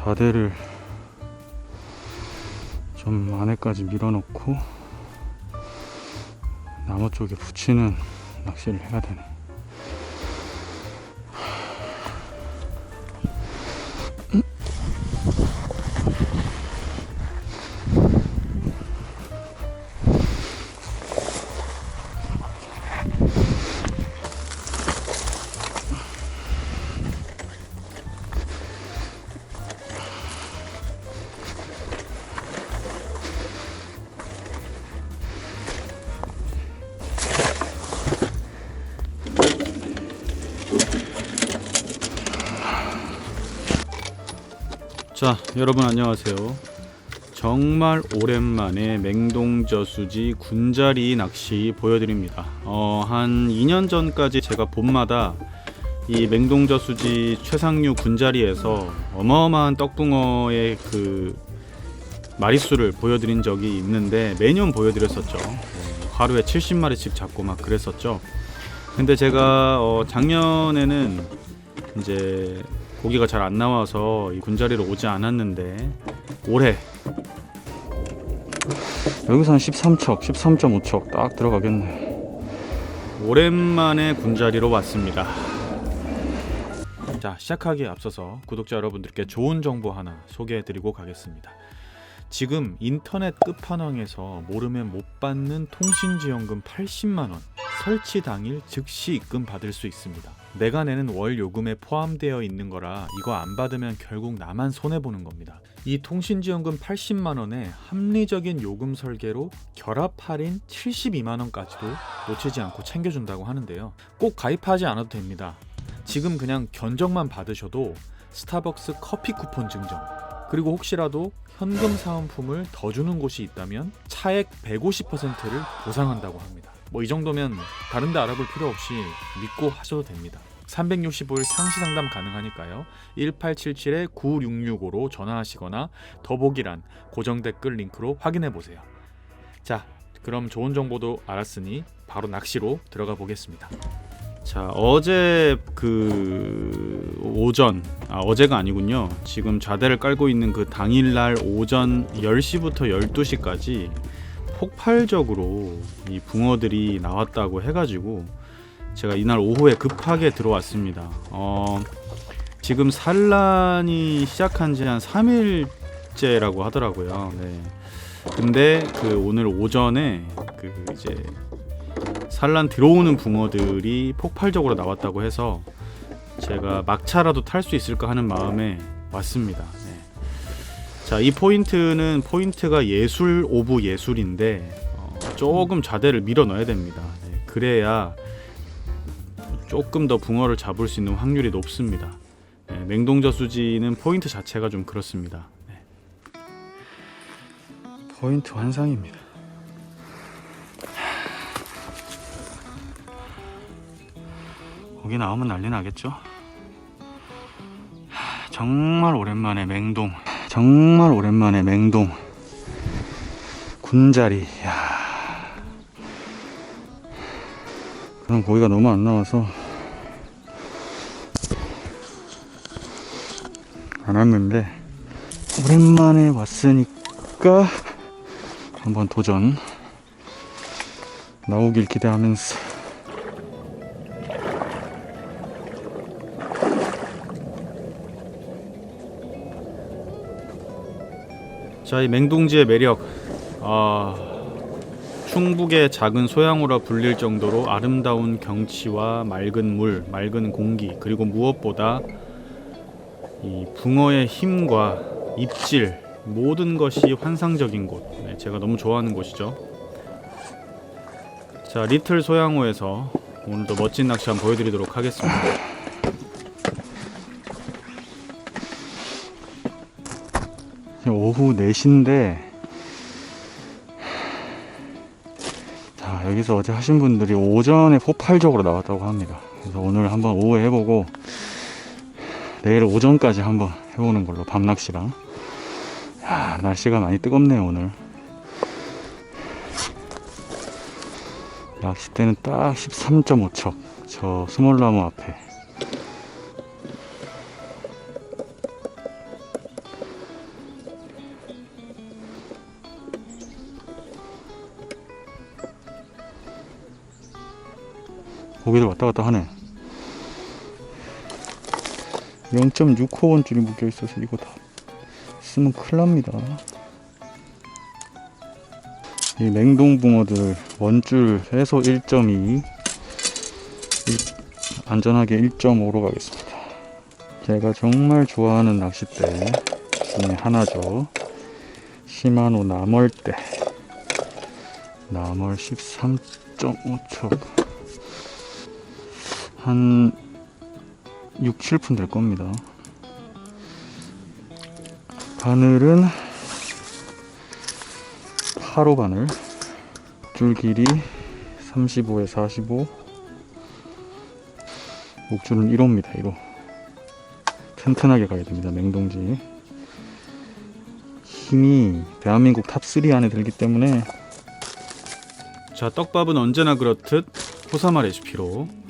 자대를 좀 안에까지 밀어넣고 나무 쪽에 붙이는 낚시를 해야 되네. 자, 여러분 안녕하세요. 정말 오랜만에 맹동저수지 군자리 낚시 보여드립니다. 한 2년 전까지 제가 봄마다 이 맹동저수지 최상류 군자리에서 어마어마한 떡붕어의 그 마리수를 보여드린 적이 있는데 매년 보여드렸었죠. 하루에 70마리씩 잡고 막 그랬었죠. 근데 제가 작년에는 이제 고기가 잘 안 나와서 이 군자리로 오지 않았는데 올해 여기서 한 13척, 13.5척 딱 들어가겠네. 오랜만에 군자리로 왔습니다. 자, 시작하기에 앞서서 구독자 여러분들께 좋은 정보 하나 소개해드리고 가겠습니다. 지금 인터넷 끝판왕에서 모르면 못 받는 통신지원금 80만원 설치 당일 즉시 입금 받을 수 있습니다. 내가 내는 월 요금에 포함되어 있는 거라 이거 안 받으면 결국 나만 손해보는 겁니다. 이 통신지원금 80만원에 합리적인 요금 설계로 결합 할인 72만원까지도 놓치지 않고 챙겨준다고 하는데요. 꼭 가입하지 않아도 됩니다. 지금 그냥 견적만 받으셔도 스타벅스 커피 쿠폰 증정, 그리고 혹시라도 현금 사은품을 더 주는 곳이 있다면 차액 150%를 보상한다고 합니다. 이 정도면 다른 데 알아볼 필요 없이 믿고 하셔도 됩니다. 365일 상시 상담 가능하니까요. 1877-9665로 전화하시거나 더보기란 고정 댓글 링크로 확인해 보세요. 자, 그럼 좋은 정보도 알았으니 바로 낚시로 들어가 보겠습니다. 자, 어제 오전, 어제가 아니군요. 지금 자대를 깔고 있는 그 당일날 오전 10시부터 12시까지 폭발적으로 이 붕어들이 나왔다고 해가지고 제가 이날 오후에 급하게 들어왔습니다. 지금 산란이 시작한 지 한 3일째라고 하더라고요. 네. 근데 오늘 오전에 이제 산란 들어오는 붕어들이 폭발적으로 나왔다고 해서 제가 막차라도 탈 수 있을까 하는 마음에 왔습니다. 네. 자, 이 포인트가 예술 오브 예술인데 조금 자대를 밀어 넣어야 됩니다. 네. 그래야 조금 더 붕어를 잡을 수 있는 확률이 높습니다. 네. 맹동저수지는 포인트 자체가 좀 그렇습니다. 네. 포인트 환상입니다. 고기 나오면 난리 나겠죠? 정말 오랜만에 맹동 군자리. 그런 고기가 너무 안 나와서 안 왔는데 오랜만에 왔으니까 한번 도전 나오길 기대하면서 자, 이 맹동지의 매력, 충북의 작은 소양호라 불릴 정도로 아름다운 경치와 맑은 물, 맑은 공기, 그리고 무엇보다 이 붕어의 힘과 입질, 모든 것이 환상적인 곳. 네, 제가 너무 좋아하는 곳이죠. 자, 리틀 소양호에서 오늘도 멋진 낚시 한번 보여드리도록 하겠습니다. 오후 4시인데 자, 여기서 어제 하신 분들이 오전에 폭발적으로 나왔다고 합니다. 그래서 오늘 한번 오후에 해보고 내일 오전까지 한번 해보는 걸로, 밤낚시랑. 날씨가 많이 뜨겁네요 오늘. 낚싯대는 딱 13.5척 저 스몰나무 앞에. 고기들 왔다 갔다 하네. 0.6호원 줄이 묶여 있어서 이거 다 쓰면 큰일 납니다. 이 냉동붕어들 원줄 최소 1.2, 안전하게 1.5로 가겠습니다. 제가 정말 좋아하는 낚싯대 중에 하나죠. 시마노 나멀대. 나멀 13.5척. 한 6, 7푼 될 겁니다. 바늘은 8호 바늘. 줄 길이 35에 45. 목줄은 1호입니다. 1호. 튼튼하게 가야 됩니다. 냉동지. 힘이 대한민국 탑3 안에 들기 때문에. 자, 떡밥은 언제나 그렇듯 호사마 레시피로.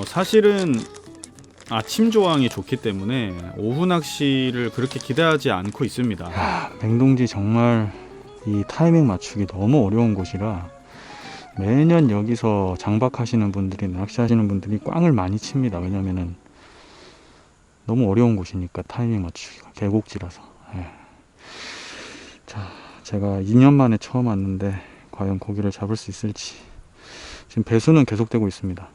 사실은 아침 조항이 좋기 때문에 오후 낚시를 그렇게 기대하지 않고 있습니다. 냉동지 정말 이 타이밍 맞추기 너무 어려운 곳이라 매년 여기서 장박하시는 분들이, 낚시하시는 분들이 꽝을 많이 칩니다. 왜냐면은 너무 어려운 곳이니까 타이밍 맞추기가. 계곡지라서. 자, 제가 2년 만에 처음 왔는데 과연 고기를 잡을 수 있을지. 지금 배수는 계속되고 있습니다.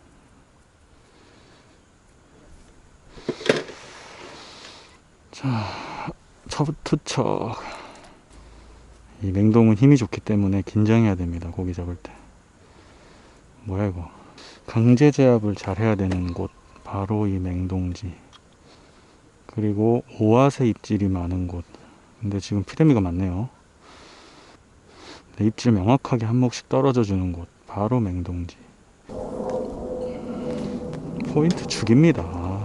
자, 첫 투척. 이 냉동은 힘이 좋기 때문에 긴장해야 됩니다. 고기 잡을 때. 뭐야 이거. 강제 제압을 잘 해야 되는 곳, 바로 이 냉동지. 그리고 오아새 입질이 많은 곳. 근데 지금 피레미가 많네요. 입질 명확하게 한 몫씩 떨어져 주는 곳, 바로 냉동지. 포인트 죽입니다.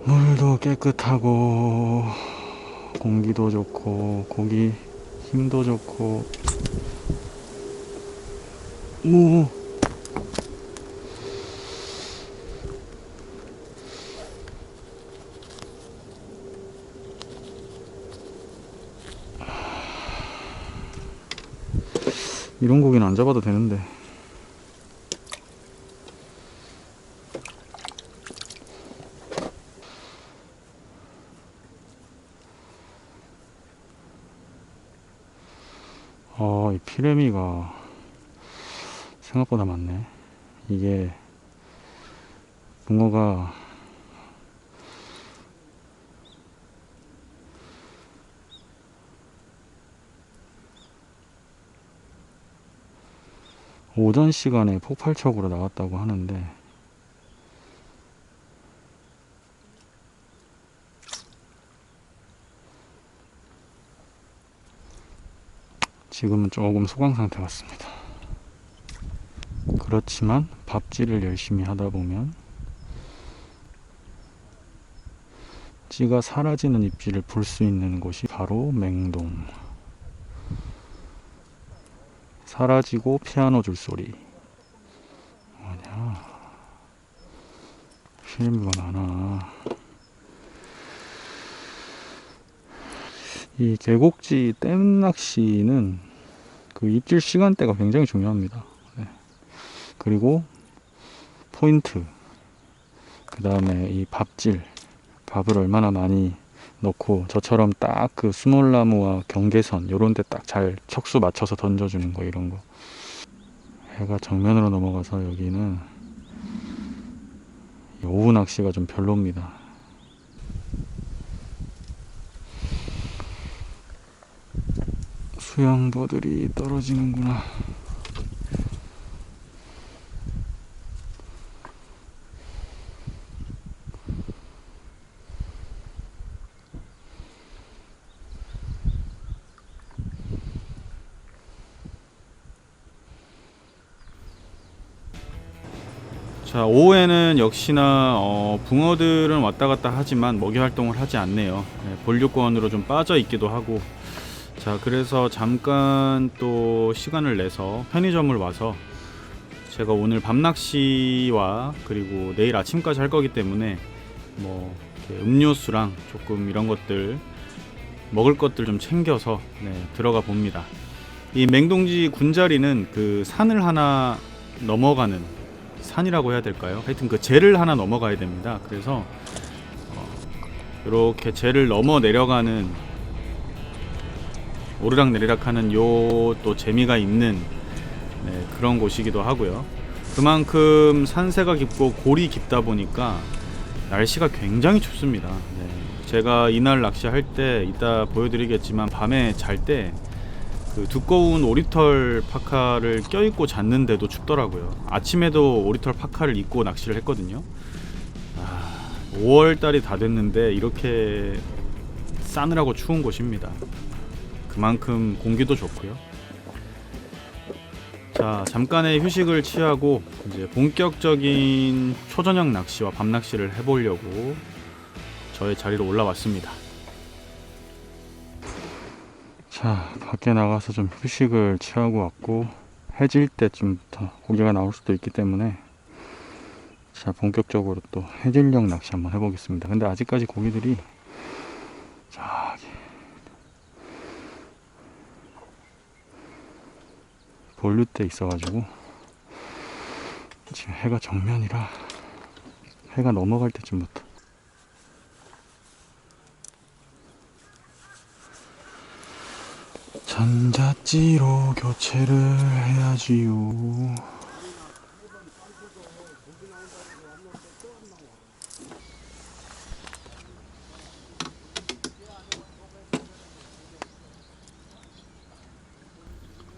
물도 깨끗하고 공기도 좋고 고기 힘도 좋고. 이런 고기는 안 잡아도 되는데. 이 피레미가 생각보다 많네. 이게 붕어가 오전 시간에 폭발적으로 나왔다고 하는데 지금은 조금 소강 상태 같습니다. 그렇지만 밥질을 열심히 하다 보면 찌가 사라지는 입질을 볼 수 있는 곳이 바로 맹동. 사라지고 피아노 줄 소리. 뭐냐, 필름가 많아. 이 계곡지 댐 낚시는 그 입질 시간대가 굉장히 중요합니다. 그리고 포인트, 그 다음에 이 밥질, 밥을 얼마나 많이 넣고 저처럼 딱 그 스몰나무와 경계선 요런 데 딱 잘 척수 맞춰서 던져주는 거, 이런 거. 해가 정면으로 넘어가서 여기는 오후 낚시가 좀 별로입니다. 수양버들이 떨어지는구나. 자, 오후에는 역시나 붕어들은 왔다 갔다 하지만 먹이 활동을 하지 않네요. 본류권으로 좀 빠져 있기도 하고. 자, 그래서 잠깐 또 시간을 내서 편의점을 와서 제가 오늘 밤낚시와 그리고 내일 아침까지 할 거기 때문에 뭐 음료수랑 조금 이런 것들, 먹을 것들 좀 챙겨서 들어가 봅니다. 이 맹동지 군자리는 그 산을 하나 넘어가는, 산이라고 해야 될까요? 하여튼 그 제를 하나 넘어가야 됩니다. 그래서 이렇게 제를 넘어 내려가는, 오르락내리락하는 요 또 재미가 있는 그런 곳이기도 하고요. 그만큼 산세가 깊고 골이 깊다 보니까 날씨가 굉장히 춥습니다. 제가 이날 낚시할 때 이따 보여드리겠지만 밤에 잘 때 그 두꺼운 오리털 파카를 껴입고 잤는데도 춥더라고요. 아침에도 오리털 파카를 입고 낚시를 했거든요. 5월달이 다 됐는데 이렇게 싸늘하고 추운 곳입니다. 그만큼 공기도 좋고요. 자, 잠깐의 휴식을 취하고 이제 본격적인 초저녁 낚시와 밤 낚시를 해보려고 저의 자리로 올라왔습니다. 자, 밖에 나가서 좀 휴식을 취하고 왔고, 해질 때쯤부터 고기가 나올 수도 있기 때문에 자, 본격적으로 또 해질녘 낚시 한번 해보겠습니다. 근데 아직까지 고기들이 저기 본류대 있어가지고 지금 해가 정면이라 해가 넘어갈 때쯤부터 전자찌로 교체를 해야지요.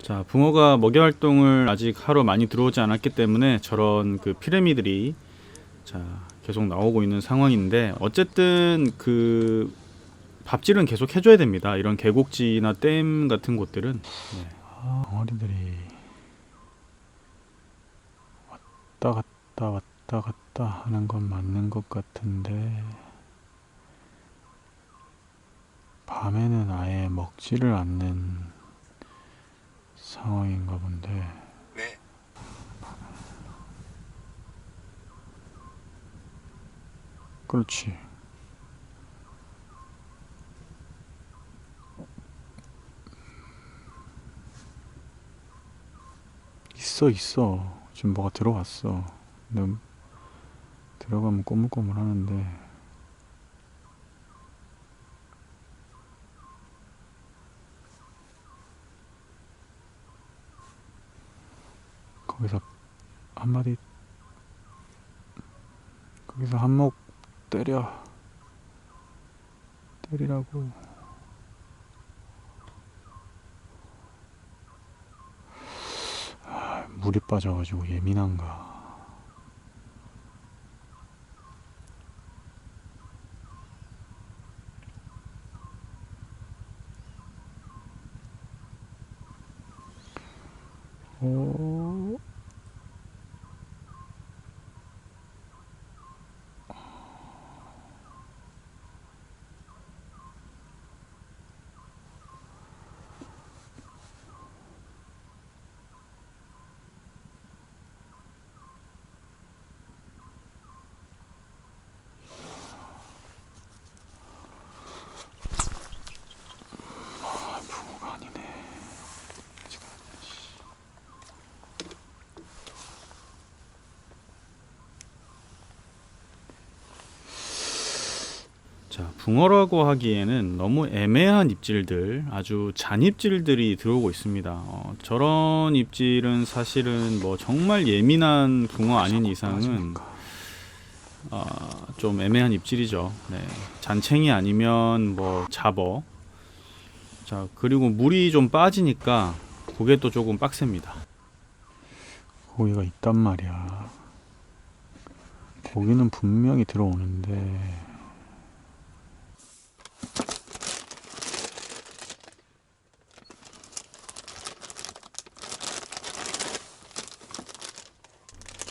자, 붕어가 먹이 활동을 아직 하러 많이 들어오지 않았기 때문에 저런 그 피레미들이 자 계속 나오고 있는 상황인데, 어쨌든 그 밥질은 계속 해줘야 됩니다. 이런 계곡지나 댐 같은 곳들은. 덩어리들이 왔다 갔다 하는 건 맞는 것 같은데 밤에는 아예 먹지를 않는 상황인가 본데. 네. 그렇지. 있어. 지금 뭐가 들어왔어. 근데 들어가면 꼬물꼬물 하는데 거기서 한마디, 거기서 한몫 때리라고. 물이 빠져가지고 예민한가. 오. 붕어가 아니네. 자, 붕어라고 하기에는 너무 애매한 입질들, 아주 잔입질들이 들어오고 있습니다. 저런 입질은 사실은 뭐 정말 예민한 붕어 아닌 이상은 좀 애매한 입질이죠. 잔챙이 아니면 뭐 잡어. 자, 그리고 물이 좀 빠지니까 그게 또 조금 빡셉니다. 고기가 있단 말이야. 고기는 분명히 들어오는데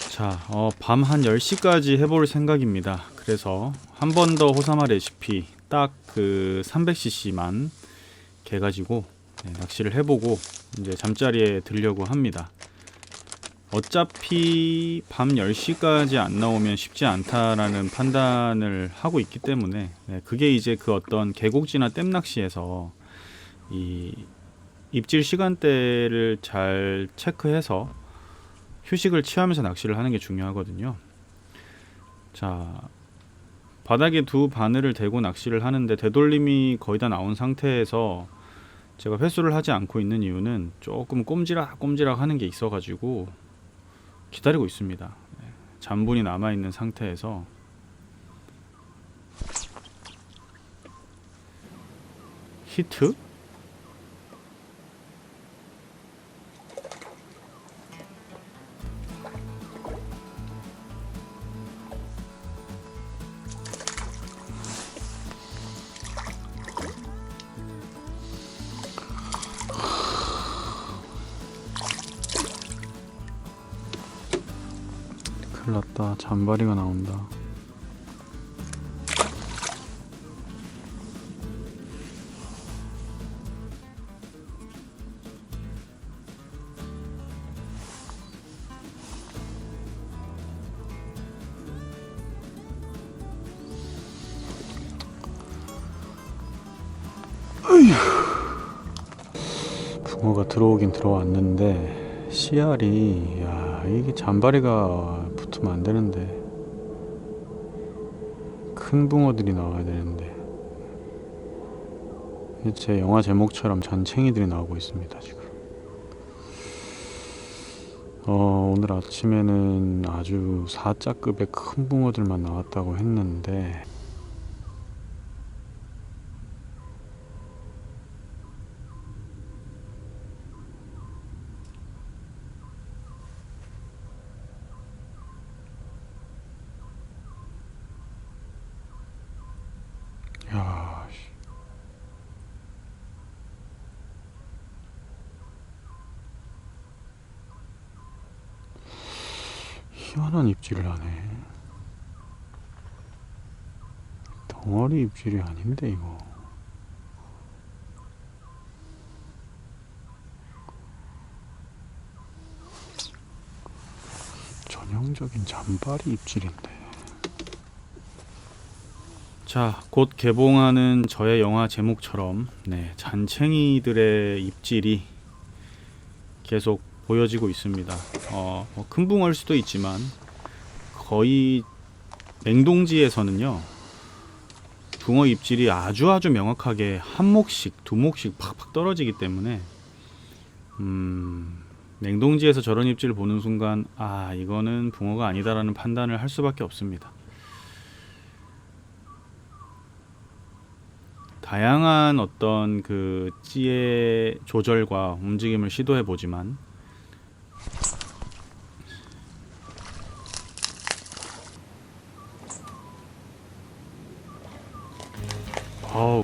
자, 밤 한 10시까지 해볼 생각입니다. 그래서 한 번 더 호사마 레시피 딱 그 300cc만 개가지고 낚시를 해보고 이제 잠자리에 들려고 합니다. 어차피 밤 10시까지 안 나오면 쉽지 않다라는 판단을 하고 있기 때문에 그게 이제 그 어떤 계곡지나 댐 낚시에서 이 입질 시간대를 잘 체크해서 휴식을 취하면서 낚시를 하는 게 중요하거든요. 자, 바닥에 두 바늘을 대고 낚시를 하는데 되돌림이 거의 다 나온 상태에서 제가 회수를 하지 않고 있는 이유는 조금 꼼지락 하는 게 있어 가지고 기다리고 있습니다. 잔분이 남아 있는 상태에서 히트? 큰일났다. 잔바리가 나온다. 붕어가 들어오긴 들어왔는데 씨알이, 야, 이게 잔바리가 붙으면 안 되는데, 큰 붕어들이 나와야 되는데 제 영화 제목처럼 잔챙이들이 나오고 있습니다 지금. 오늘 아침에는 아주 4자급의 큰 붕어들만 나왔다고 했는데 야, 희한한 입질을 하네. 덩어리 입질이 아닌데 이거. 전형적인 잔바리 입질인데. 자, 곧 개봉하는 저의 영화 제목처럼 잔챙이들의 입질이 계속 보여지고 있습니다. 큰 붕어일 수도 있지만 거의 냉동지에서는요, 붕어 입질이 아주 명확하게 한 몫씩 두 몫씩 팍팍 떨어지기 때문에 냉동지에서 저런 입질을 보는 순간 이거는 붕어가 아니다라는 판단을 할 수밖에 없습니다. 다양한 어떤 그 찌의 조절과 움직임을 시도해 보지만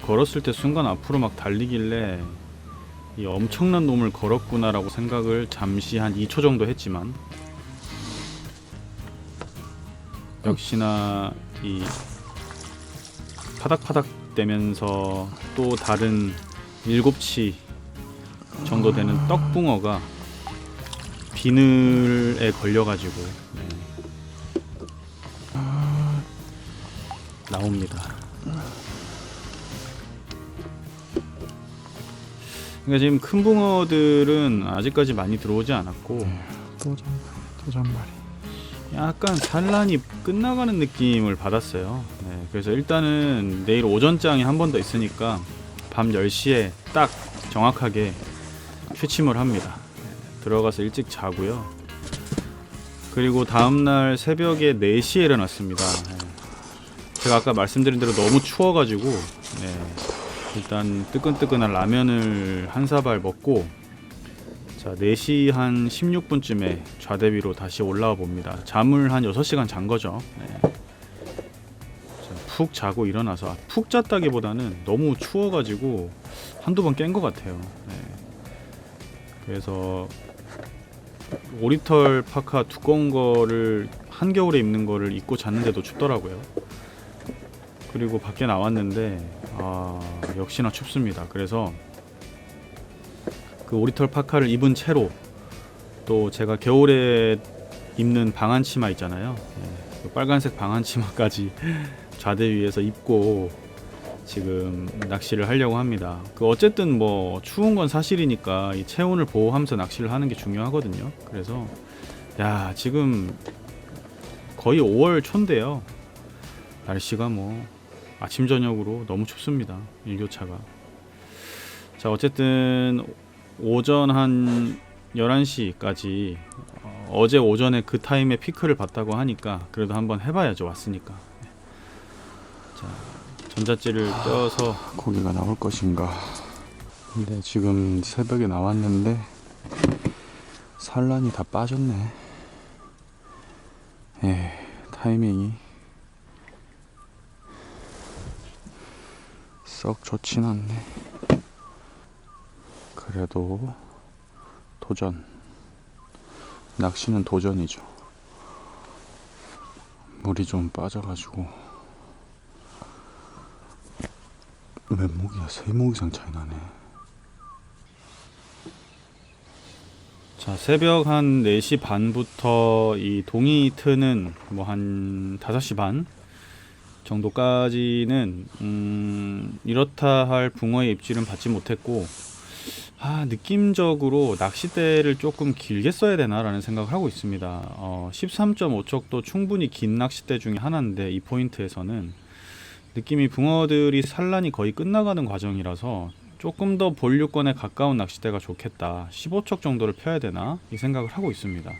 걸었을 때 순간 앞으로 막 달리길래 이 엄청난 놈을 걸었구나 라고 생각을 잠시 한 2초 정도 했지만, 역시나 이 파닥파닥 되면서 또 다른 7치 정도 되는 떡붕어가 비늘에 걸려가지고 나옵니다. 그러니까 지금 큰 붕어들은 아직까지 많이 들어오지 않았고, 또 잔바리. 약간 산란이 끝나가는 느낌을 받았어요. 그래서 일단은 내일 오전장이 한 번 더 있으니까 밤 10시에 딱 정확하게 취침을 합니다. 들어가서 일찍 자고요. 그리고 다음날 새벽에 4시에 일어났습니다. 제가 아까 말씀드린 대로 너무 추워가지고 일단 뜨끈뜨끈한 라면을 한 사발 먹고, 자, 4시 한 16분쯤에 좌대 위로 다시 올라와 봅니다. 잠을 한 6시간 잔 거죠. 푹 자고 일어나서, 푹 잤다기보다는 너무 추워가지고 한두 번 깬 것 같아요. 그래서 오리털 파카 두꺼운 거를 한겨울에 입는 거를 입고 잤는데도 춥더라고요. 그리고 밖에 나왔는데 역시나 춥습니다. 그래서 그 오리털 파카를 입은 채로, 또 제가 겨울에 입는 방한치마 있잖아요. 그 빨간색 방한치마까지 좌대 위에서 입고 지금 낚시를 하려고 합니다. 그 어쨌든 뭐 추운 건 사실이니까 이 체온을 보호하면서 낚시를 하는 게 중요하거든요. 그래서 야, 지금 거의 5월 초인데요. 날씨가 뭐 아침 저녁으로 너무 춥습니다. 일교차가. 자, 어쨌든 오전 한 11시까지 어제 오전에 그 타임에 피크를 봤다고 하니까 그래도 한번 해봐야죠. 왔으니까. 자, 전자찌를 껴서 고기가 나올 것인가. 근데 지금 새벽에 나왔는데 산란이 다 빠졌네. 타이밍이 썩 좋진 않네. 그래도 도전. 낚시는 도전이죠. 물이 좀 빠져가지고 몇 목이야? 3목 이상 차이 나네. 자, 새벽 한 4시 반부터 이 동이 트는 뭐 한 5시 반 정도까지는 이렇다 할 붕어의 입질은 받지 못했고, 느낌적으로 낚싯대를 조금 길게 써야 되나라는 생각을 하고 있습니다. 13.5척도 충분히 긴 낚싯대 중에 하나인데 이 포인트에서는 느낌이 붕어들이 산란이 거의 끝나가는 과정이라서 조금 더 본류권에 가까운 낚싯대가 좋겠다. 15척 정도를 펴야 되나? 이 생각을 하고 있습니다.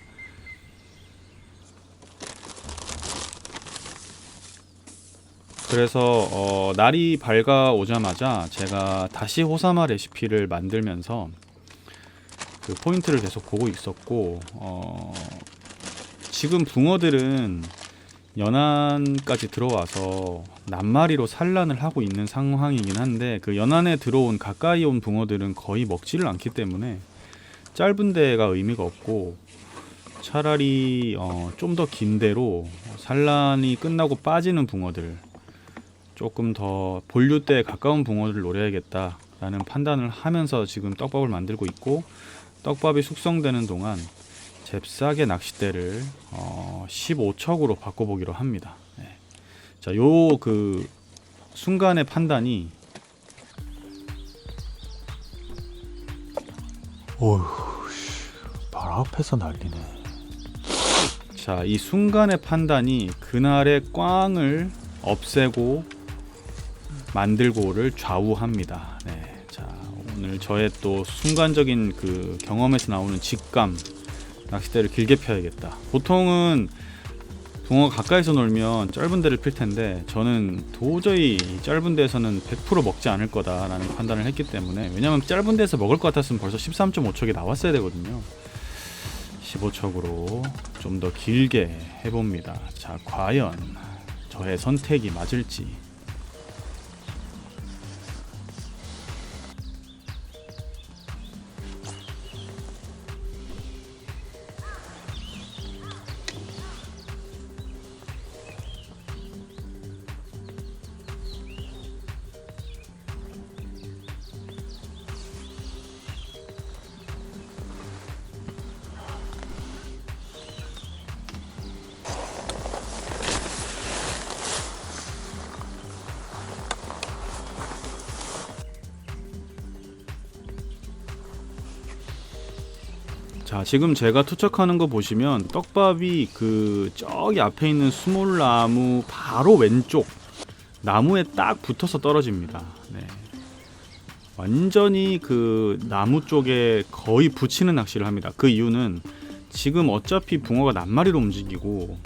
그래서 날이 밝아오자마자 제가 다시 호사마 레시피를 만들면서 그 포인트를 계속 보고 있었고, 지금 붕어들은 연안까지 들어와서 낱마리로 산란을 하고 있는 상황이긴 한데, 그 연안에 들어온 가까이 온 붕어들은 거의 먹지를 않기 때문에 짧은 데가 의미가 없고, 차라리 좀 더 긴 데로 산란이 끝나고 빠지는 붕어들, 조금 더 본류대에 가까운 붕어들을 노려야겠다라는 판단을 하면서 지금 떡밥을 만들고 있고, 떡밥이 숙성되는 동안 잽싸게 낚싯대를 15척으로 바꿔보기로 합니다. 네. 자, 요 그 순간의 판단이 어휴, 바로 앞에서 난리네. 자, 이 순간의 판단이 그날의 꽝을 없애고 만들고를 좌우합니다. 네. 자, 오늘 저의 또 순간적인 그 경험에서 나오는 직감, 낚싯대를 길게 펴야겠다. 보통은 붕어 가까이서 놀면 짧은 데를 필 텐데 저는 도저히 짧은 데에서는 100% 먹지 않을 거다라는 판단을 했기 때문에, 왜냐면 짧은 데에서 먹을 것 같았으면 벌써 13.5척이 나왔어야 되거든요. 15척으로 좀 더 길게 해봅니다. 자, 과연 저의 선택이 맞을지. 자, 지금 제가 투척하는 거 보시면 떡밥이 그 저기 앞에 있는 수몰나무 바로 왼쪽 나무에 딱 붙어서 떨어집니다. 네. 완전히 그 나무 쪽에 거의 붙이는 낚시를 합니다. 그 이유는 지금 어차피 붕어가 낱마리로 움직이고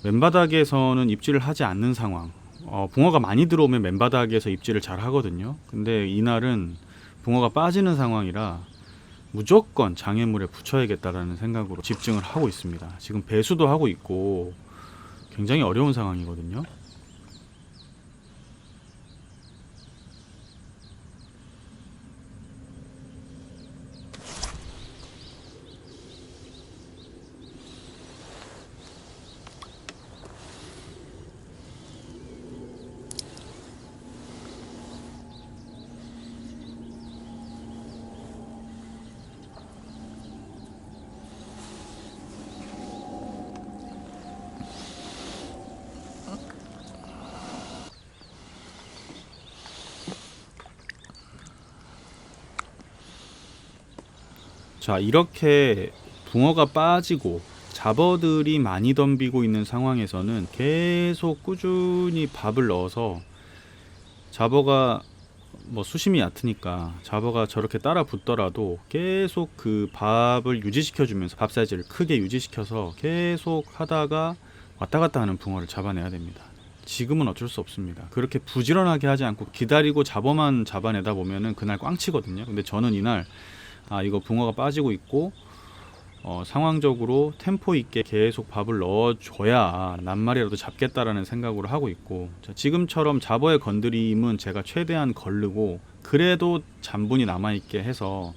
맨바닥에서는 입질을 하지 않는 상황. 붕어가 많이 들어오면 맨바닥에서 입질을 잘 하거든요. 근데 이날은 붕어가 빠지는 상황이라 무조건 장애물에 붙여야겠다라는 생각으로 집중을 하고 있습니다. 지금 배수도 하고 있고 굉장히 어려운 상황이거든요. 자, 이렇게 붕어가 빠지고 잡어들이 많이 덤비고 있는 상황에서는 계속 꾸준히 밥을 넣어서 잡어가 뭐 수심이 얕으니까 잡어가 저렇게 따라 붙더라도 계속 그 밥을 유지시켜 주면서 밥 사이즈를 크게 유지시켜서 계속 하다가 왔다 갔다 하는 붕어를 잡아내야 됩니다. 지금은 어쩔 수 없습니다. 그렇게 부지런하게 하지 않고 기다리고 잡어만 잡아내다 보면은 그날 꽝치거든요. 근데 저는 이날 이거 붕어가 빠지고 있고 상황적으로 템포 있게 계속 밥을 넣어줘야 낱마리라도 잡겠다라는 생각으로 하고 있고, 자, 지금처럼 잡어의 건드림은 제가 최대한 거르고 그래도 잔분이 남아있게 해서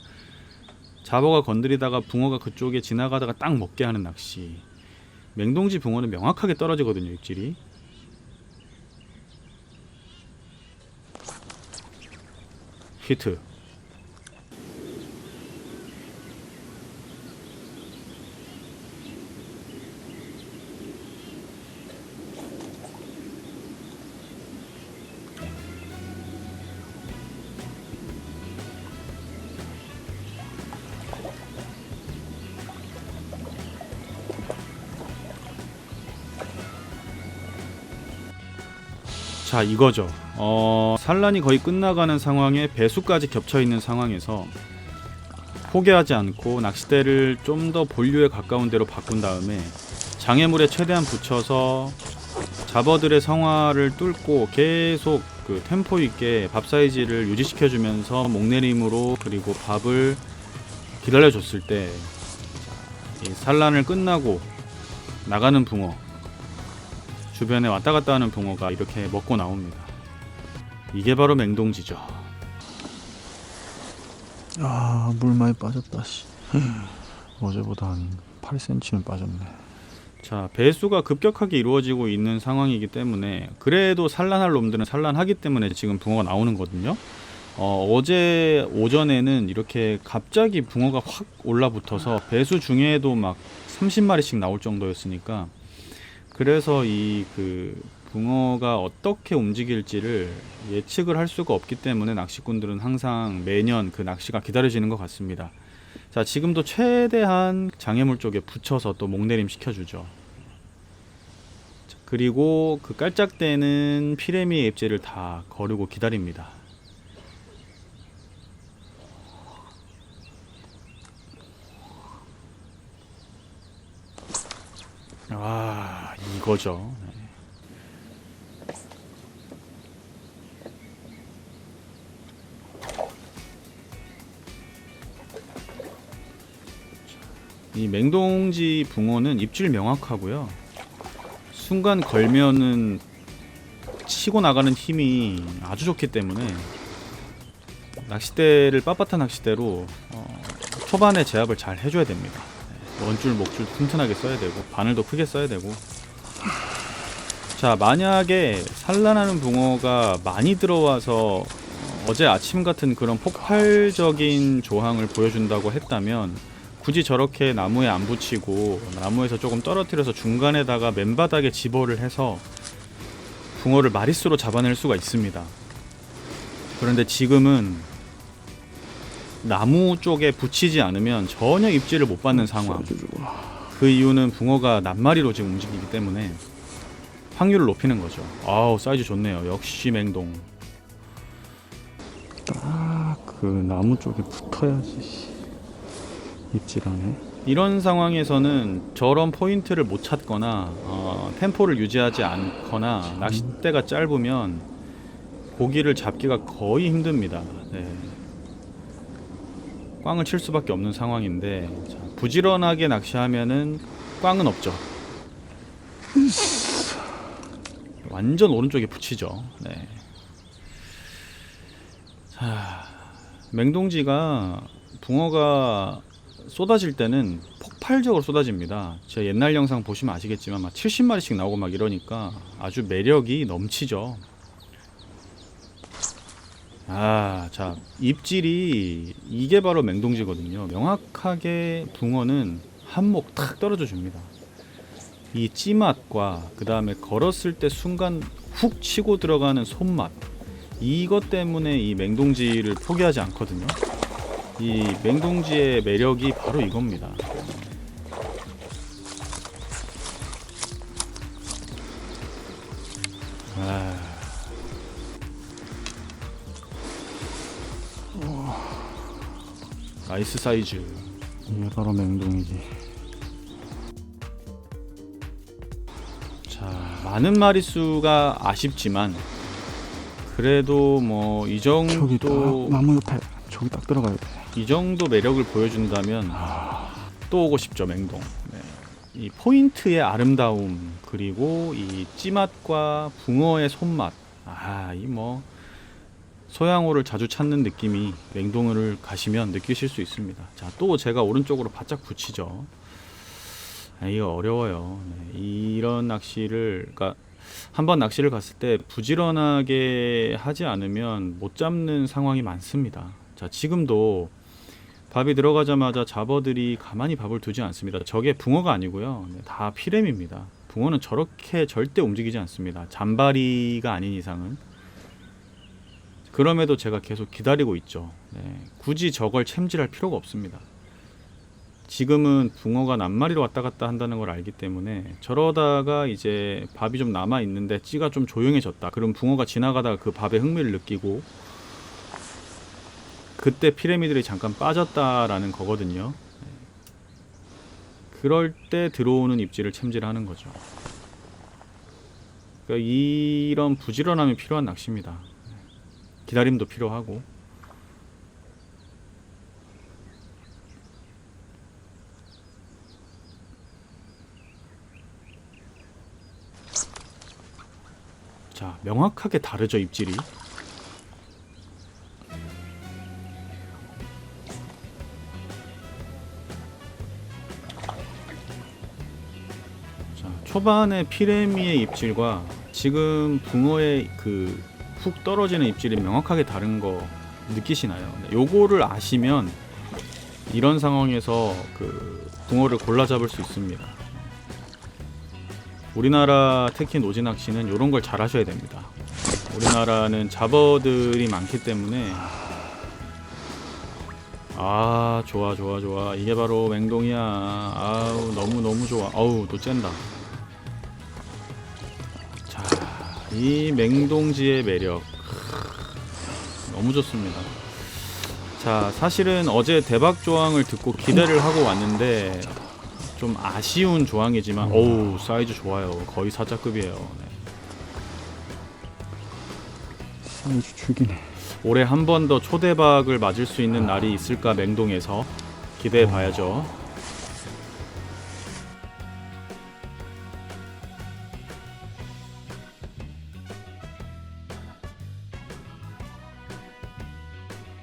잡어가 건드리다가 붕어가 그쪽에 지나가다가 딱 먹게 하는 낚시. 맹동지 붕어는 명확하게 떨어지거든요, 입질이. 히트. 자, 이거죠. 산란이 거의 끝나가는 상황에 배수까지 겹쳐있는 상황에서 포기하지 않고 낚싯대를 좀 더 본류에 가까운 데로 바꾼 다음에 장애물에 최대한 붙여서 잡어들의 성화를 뚫고 계속 그 템포 있게 밥 사이즈를 유지시켜주면서 목내림으로 그리고 밥을 기다려줬을 때 이 산란을 끝나고 나가는 붕어, 주변에 왔다 갔다 하는 붕어가 이렇게 먹고 나옵니다. 이게 바로 맹동지죠. 물 많이 빠졌다. 씨. 어제보다 한 8cm는 빠졌네. 자, 배수가 급격하게 이루어지고 있는 상황이기 때문에 그래도 산란할 놈들은 산란하기 때문에 지금 붕어가 나오는 거거든요. 어제 오전에는 이렇게 갑자기 붕어가 확 올라붙어서 배수 중에도 막 30마리씩 나올 정도였으니까, 그래서 이 그 붕어가 어떻게 움직일지를 예측을 할 수가 없기 때문에 낚시꾼들은 항상 매년 그 낚시가 기다려지는 것 같습니다. 자, 지금도 최대한 장애물 쪽에 붙여서 또 목내림 시켜주죠. 자, 그리고 그 깔짝대는 피레미의 입질을 다 거르고 기다립니다. 이거죠. 네. 이 맹동지 붕어는 입질 명확하고요. 순간 걸면은 치고 나가는 힘이 아주 좋기 때문에 낚싯대를 빳빳한 낚싯대로 초반에 제압을 잘 해줘야 됩니다. 원줄 목줄 튼튼하게 써야 되고 바늘도 크게 써야 되고. 자, 만약에 산란하는 붕어가 많이 들어와서 어제 아침 같은 그런 폭발적인 조항을 보여준다고 했다면 굳이 저렇게 나무에 안 붙이고 나무에서 조금 떨어뜨려서 중간에다가 맨바닥에 집어를 해서 붕어를 마리수로 잡아낼 수가 있습니다. 그런데 지금은 나무 쪽에 붙이지 않으면 전혀 입질을 못 받는 상황. 그 이유는 붕어가 낱마리로 지금 움직이기 때문에 확률을 높이는 거죠. 아우, 사이즈 좋네요. 역시 맹동. 딱 그 나무 쪽에 붙어야지 입질하네. 이런 상황에서는 저런 포인트를 못 찾거나 템포를 유지하지 않거나 낚싯대가 짧으면 고기를 잡기가 거의 힘듭니다. 네. 꽝을 칠 수밖에 없는 상황인데, 자, 부지런하게 낚시하면은 꽝은 없죠. 완전 오른쪽에 붙이죠. 네. 자, 맹동지가 붕어가 쏟아질 때는 폭발적으로 쏟아집니다. 제가 옛날 영상 보시면 아시겠지만 막 70마리씩 나오고 막 이러니까 아주 매력이 넘치죠. 자, 입질이 이게 바로 맹동지거든요. 명확하게 붕어는 한몫 탁 떨어져 줍니다. 이 찌맛과 그 다음에 걸었을 때 순간 훅 치고 들어가는 손맛, 이것 때문에 이 맹동지를 포기하지 않거든요. 이 맹동지의 매력이 바로 이겁니다. 나이스 사이즈. 이게 바로 맹동이지. 자, 많은 마리수가 아쉽지만 그래도 뭐 이 저기 딱 정도 나무 옆에 저기 딱 들어가야 돼. 이 정도 매력을 보여준다면 또 오고 싶죠, 맹동. 네. 이 포인트의 아름다움, 그리고 이 찌맛과 붕어의 손맛. 이 뭐 소양호를 자주 찾는 느낌이 맹동을 가시면 느끼실 수 있습니다. 자, 또 제가 오른쪽으로 바짝 붙이죠. 이거 어려워요. 네. 이런 낚시를, 그러니까 한번 낚시를 갔을 때 부지런하게 하지 않으면 못 잡는 상황이 많습니다. 자, 지금도 밥이 들어가자마자 잡어들이 가만히 밥을 두지 않습니다. 저게 붕어가 아니고요. 네, 다 피렘입니다. 붕어는 저렇게 절대 움직이지 않습니다. 잔바리가 아닌 이상은. 그럼에도 제가 계속 기다리고 있죠. 네, 굳이 저걸 챔질할 필요가 없습니다. 지금은 붕어가 낱마리로 왔다 갔다 한다는 걸 알기 때문에 저러다가 이제 밥이 좀 남아 있는데 찌가 좀 조용해졌다. 그럼 붕어가 지나가다가 그 밥에 흥미를 느끼고 그때 피라미드들이 잠깐 빠졌다라는 거거든요. 그럴 때 들어오는 입질을 챔질하는 거죠. 그러니까 이런 부지런함이 필요한 낚시입니다. 기다림도 필요하고. 자, 명확하게 다르죠, 입질이. 자, 초반에 피레미의 입질과 지금 붕어의 그 훅 떨어지는 입질이 명확하게 다른 거 느끼시나요? 요거를 아시면 이런 상황에서 그 붕어를 골라 잡을 수 있습니다. 우리나라 특히 노지 낚시는 이런 걸 잘 하셔야 됩니다. 우리나라는 잡어들이 많기 때문에. 좋아 좋아 좋아. 이게 바로 맹동이야. 아우, 너무 좋아. 아우, 또 쨘다. 자, 이 맹동지의 매력 너무 좋습니다. 자, 사실은 어제 대박 조항을 듣고 기대를 하고 왔는데 좀 아쉬운 조항이지만 어우, 사이즈 좋아요. 거의 사자급이에요. 네. 사이즈 죽이네. 올해 한 번 더 초대박을 맞을 수 있는 날이 있을까, 맹동에서 기대해 봐야죠.